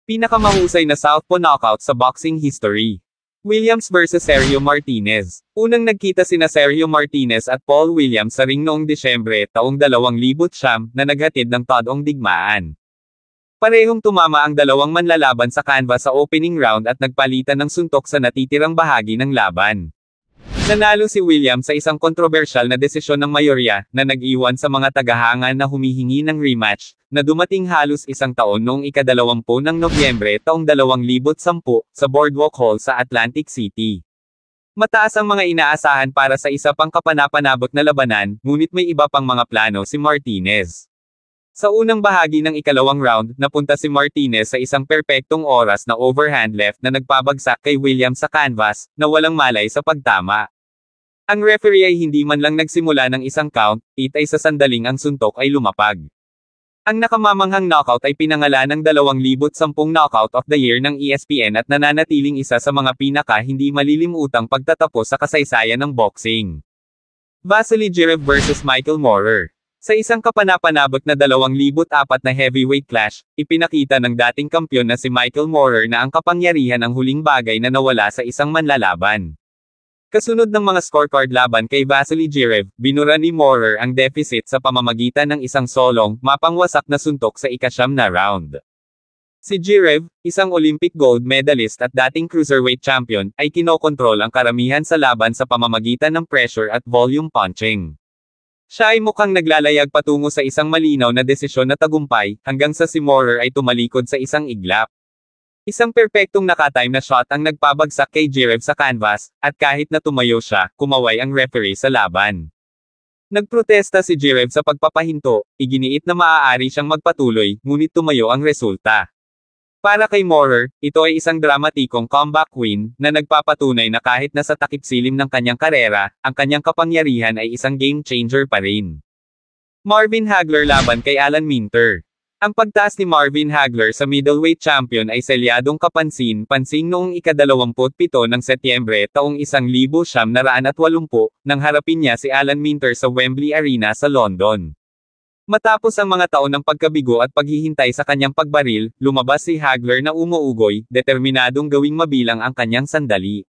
Pinakamahusay na southpaw knockout sa boxing history. Williams vs. Sergio Martinez. Unang nagkita sina Sergio Martinez at Paul Williams sa ring noong Disyembre taong 2009 na naghatid ng todong digmaan. Parehong tumama ang dalawang manlalaban sa canvas sa opening round at nagpalitan ng suntok sa natitirang bahagi ng laban. Nanalo si Williams sa isang kontrobersyal na desisyon ng mayorya na nag-iwan sa mga tagahanga na humihingi ng rematch, na dumating halos isang taon noong ika-20 ng Nobyembre taong 2010 sa Boardwalk Hall sa Atlantic City. Mataas ang mga inaasahan para sa isa pang kapanapanabot na labanan, ngunit may iba pang mga plano si Martinez. Sa unang bahagi ng ikalawang round, napunta si Martinez sa isang perpektong oras na overhand left na nagpabagsak kay Williams sa canvas, na walang malay sa pagtama. Ang referee ay hindi man lang nagsimula ng isang count, ay sa sandaling ang suntok ay lumapag. Ang nakamamanghang knockout ay pinangalan ng 2010 Knockout of the Year ng ESPN at nananatiling isa sa mga pinaka-hindi malilimutang pagtatapos sa kasaysayan ng boxing. Vasily Girev vs. Michael Moorer. Sa isang kapanapanabot na 2004 na heavyweight clash, ipinakita ng dating kampyon na si Michael Moorer na ang kapangyarihan ang huling bagay na nawala sa isang manlalaban. Kasunod ng mga scorecard laban kay Vasily Girev, binura ni Moorer ang deficit sa pamamagitan ng isang solong, mapangwasak na suntok sa ika-9 na round. Si Girev, isang Olympic gold medalist at dating cruiserweight champion, ay kinokontrol ang karamihan sa laban sa pamamagitan ng pressure at volume punching. Siya ay mukhang naglalayag patungo sa isang malinaw na desisyon na tagumpay, hanggang sa si Moorer ay tumalikod sa isang iglap. Isang perpektong nakatime na shot ang nagpabagsak kay Girev sa canvas, at kahit na tumayo siya, kumaway ang referee sa laban. Nagprotesta si Girev sa pagpapahinto, iginiit na maaari siyang magpatuloy, ngunit tumayo ang resulta. Para kay Moorer, ito ay isang dramatikong comeback win, na nagpapatunay na kahit nasa takip silim ng kanyang karera, ang kanyang kapangyarihan ay isang game changer pa rin. Marvin Hagler laban kay Alan Minter. Ang pagtaas ni Marvin Hagler sa middleweight champion ay selyadong kapansin-pansin noong ika-27 ng Setyembre taong 1980, nang harapin niya si Alan Minter sa Wembley Arena sa London. Matapos ang mga taon ng pagkabigo at paghihintay sa kanyang pagbaril, lumabas si Hagler na umuugoy, determinadong gawing mabilang ang kanyang sandali.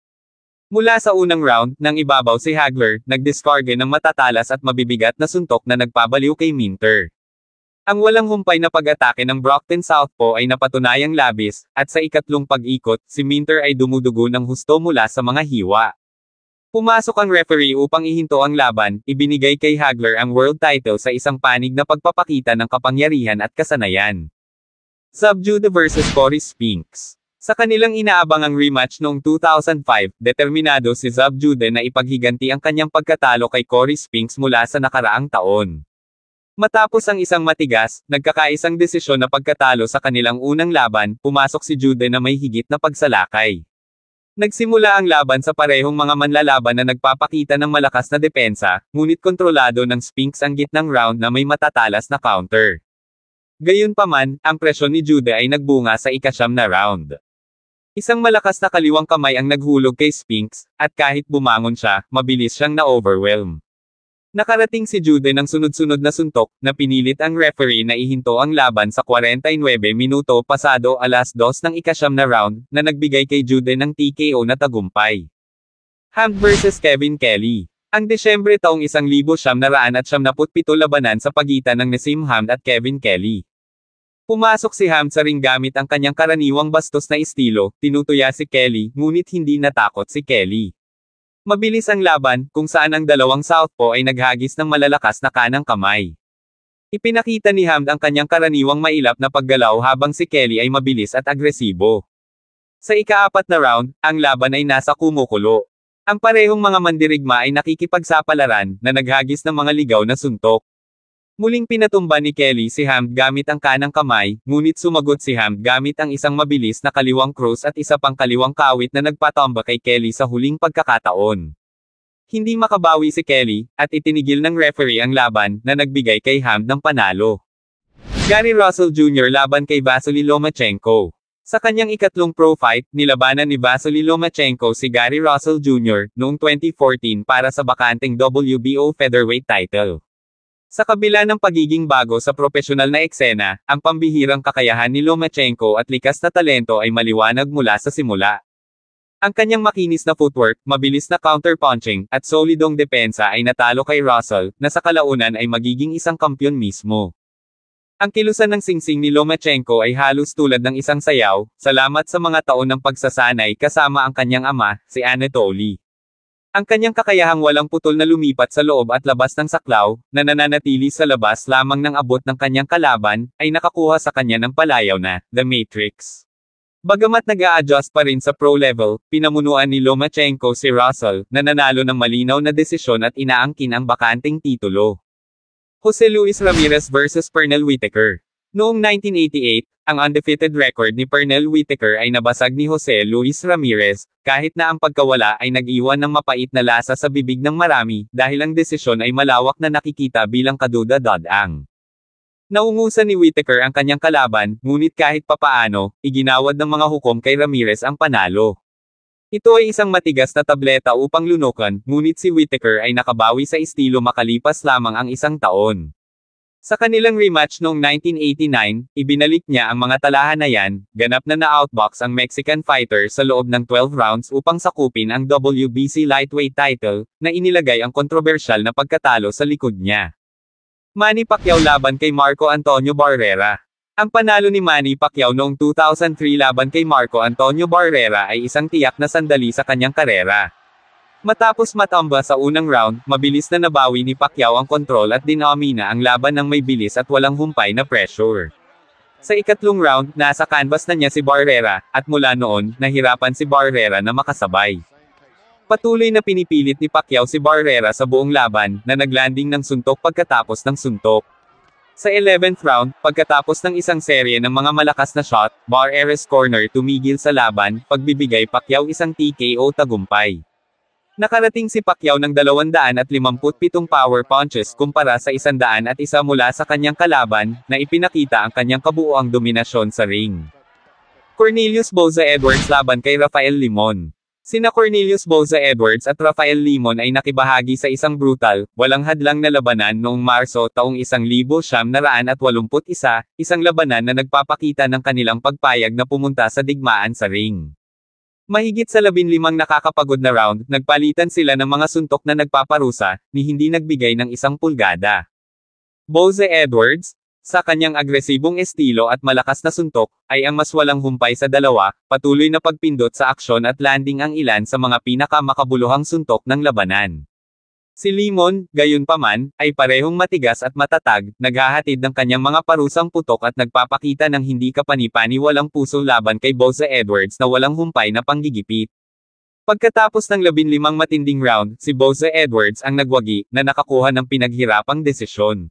Mula sa unang round, nang ibabaw si Hagler, nagdiskarge ng matatalas at mabibigat na suntok na nagpabaliw kay Minter. Ang walang humpay na pag-atake ng Brockton Southpaw ay napatunayang labis, at sa ikatlong pag-ikot, si Minter ay dumudugo ng husto mula sa mga hiwa. Pumasok ang referee upang ihinto ang laban, ibinigay kay Hagler ang world title sa isang panig na pagpapakita ng kapangyarihan at kasanayan. Zub Jude vs. Cory Spinks. Sa kanilang inaabangang rematch noong 2005, determinado si Zub Jude na ipaghiganti ang kanyang pagkatalo kay Cory Spinks mula sa nakaraang taon. Matapos ang isang matigas, nagkakaisang desisyon na pagkatalo sa kanilang unang laban, pumasok si Jude na may higit na pagsalakay. Nagsimula ang laban sa parehong mga manlalaban na nagpapakita ng malakas na depensa, ngunit kontrolado ng Spinks ang gitnang round na may matatalas na counter. Gayunpaman, ang presyon ni Jude ay nagbunga sa ika-9 na round. Isang malakas na kaliwang kamay ang naghulog kay Spinks, at kahit bumangon siya, mabilis siyang na-overwhelm. Nakarating si Jude ng sunod-sunod na suntok, na pinilit ang referee na ihinto ang laban sa 49 minuto pasado alas 2 ng ika-9 na round, na nagbigay kay Jude ng TKO na tagumpay. Hamd vs. Kevin Kelly. Ang Desyembre taong 1977 labanan sa pagitan ng Naseem Hamed at Kevin Kelly. Pumasok si Hamed sa ring gamit ang kanyang karaniwang bastos na estilo, tinutuya si Kelly, ngunit hindi natakot si Kelly. Mabilis ang laban, kung saan ang dalawang southpaw ay naghagis ng malalakas na kanang kamay. Ipinakita ni Hamed ang kanyang karaniwang mailap na paggalaw habang si Kelly ay mabilis at agresibo. Sa ika-4 na round, ang laban ay nasa kumukulo. Ang parehong mga mandirigma ay nakikipagsapalaran, na naghagis ng mga ligaw na suntok. Muling pinatumba ni Kelly si Hamed gamit ang kanang kamay, ngunit sumagot si Hamed gamit ang isang mabilis na kaliwang cross at isa pang kaliwang kawit na nagpatomba kay Kelly sa huling pagkakataon. Hindi makabawi si Kelly, at itinigil ng referee ang laban, na nagbigay kay Hamed ng panalo. Gary Russell Jr. laban kay Vasily Lomachenko. Sa kanyang ikatlong pro fight, nilabanan ni Vasily Lomachenko si Gary Russell Jr. noong 2014 para sa bakanteng WBO featherweight title. Sa kabila ng pagiging bago sa propesyonal na eksena, ang pambihirang kakayahan ni Lomachenko at likas na talento ay maliwanag mula sa simula. Ang kanyang makinis na footwork, mabilis na counter-punching, at solidong depensa ay natalo kay Russell, na sa kalaunan ay magiging isang kampyon mismo. Ang kilusan ng singsing ni Lomachenko ay halos tulad ng isang sayaw, salamat sa mga taon ng pagsasanay kasama ang kanyang ama, si Anatoly. Ang kanyang kakayahang walang putol na lumipat sa loob at labas ng saklaw, na nananatili sa labas lamang ng abot ng kanyang kalaban, ay nakakuha sa kanya ng palayaw na, The Matrix. Bagamat nag-a-adjust pa rin sa pro level, pinamunuan ni Lomachenko si Russell, na nanalo ng malinaw na desisyon at inaangkin ang bakanting titulo. Jose Luis Ramirez vs Pernell Whitaker. Noong 1988, ang undefeated record ni Pernell Whitaker ay nabasag ni Jose Luis Ramirez, kahit na ang pagkawala ay nag-iwan ng mapait na lasa sa bibig ng marami, dahil ang desisyon ay malawak na nakikita bilang kaduda-dadaang. Naungusan ni Whitaker ang kanyang kalaban, ngunit kahit papaano, iginawad ng mga hukom kay Ramirez ang panalo. Ito ay isang matigas na tableta upang lunukan, ngunit si Whitaker ay nakabawi sa estilo makalipas lamang ang isang taon. Sa kanilang rematch noong 1989, ibinalik niya ang mga talahanayan, ganap na na-outbox ang Mexican fighter sa loob ng 12 rounds upang sakupin ang WBC lightweight title, na inilagay ang kontrobersyal na pagkatalo sa likod niya. Manny Pacquiao laban kay Marco Antonio Barrera. Ang panalo ni Manny Pacquiao noong 2003 laban kay Marco Antonio Barrera ay isang tiyak na sandali sa kanyang karera. Matapos matamba sa unang round, mabilis na nabawi ni Pacquiao ang kontrol at dinomina ang laban ng may bilis at walang humpay na pressure. Sa ikatlong round, nasa canvas na niya si Barrera, at mula noon, nahirapan si Barrera na makasabay. Patuloy na pinipilit ni Pacquiao si Barrera sa buong laban, na naglanding ng suntok pagkatapos ng suntok. Sa 11th round, pagkatapos ng isang serye ng mga malakas na shot, Barrera's corner tumigil sa laban, pagbibigay Pacquiao isang TKO tagumpay. Nakarating si Pacquiao ng 257 power punches kumpara sa 101 mula sa kanyang kalaban, na ipinakita ang kanyang kabuuang dominasyon sa ring. Cornelius Boza Edwards laban kay Rafael Limon. Sina Cornelius Boza Edwards at Rafael Limon ay nakibahagi sa isang brutal, walang hadlang na labanan noong Marso taong 1981, isang labanan na nagpapakita ng kanilang pagpayag na pumunta sa digmaan sa ring. Mahigit sa 15 nakakapagod na round, nagpalitan sila ng mga suntok na nagpaparusa, ni hindi nagbigay ng 1 pulgada. Boza Edwards, sa kanyang agresibong estilo at malakas na suntok, ay ang mas walang humpay sa dalawa, patuloy na pagpindot sa aksyon at landing ang ilan sa mga pinakamakabuluhang suntok ng labanan. Si Limon, gayunpaman, ay parehong matigas at matatag, naghahatid ng kanyang mga parusang putok at nagpapakita ng hindi kapani-paniwalang puso laban kay Boza Edwards na walang humpay na panggigipit. Pagkatapos ng 15 matinding round, si Boza Edwards ang nagwagi, na nakakuha ng pinaghirapang desisyon.